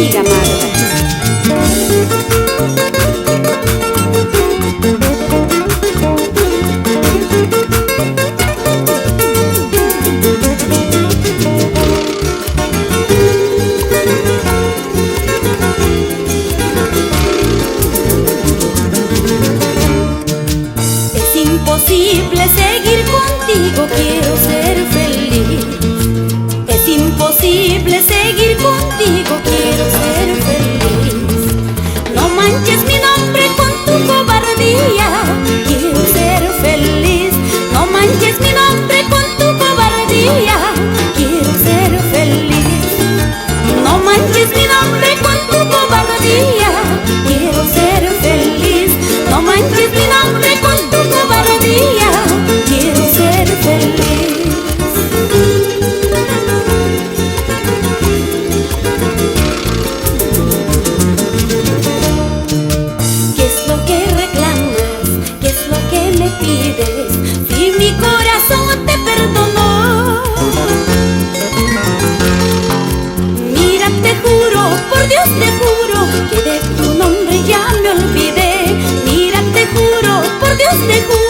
amiga Marta. Es imposible seguir contigo, quiero ser feliz. Es imposible seguir contigo, quiero ser feliz. No manches mi nombre con tu cobardía, quiero ser feliz. No manches mi nombre con tu cobardía, quiero ser feliz. No manches mi nombre con tu cobardía, quiero ser feliz. No manches mi nombre con tu cobardía, quiero ser feliz. ¿Qué es lo que reclamas? ¿Qué es lo que me pides? Si mi corazón te perdonó. Mira, te juro, por Dios te juro, que de tu nombre ya me olvidé. Mira, te juro, por Dios te juro,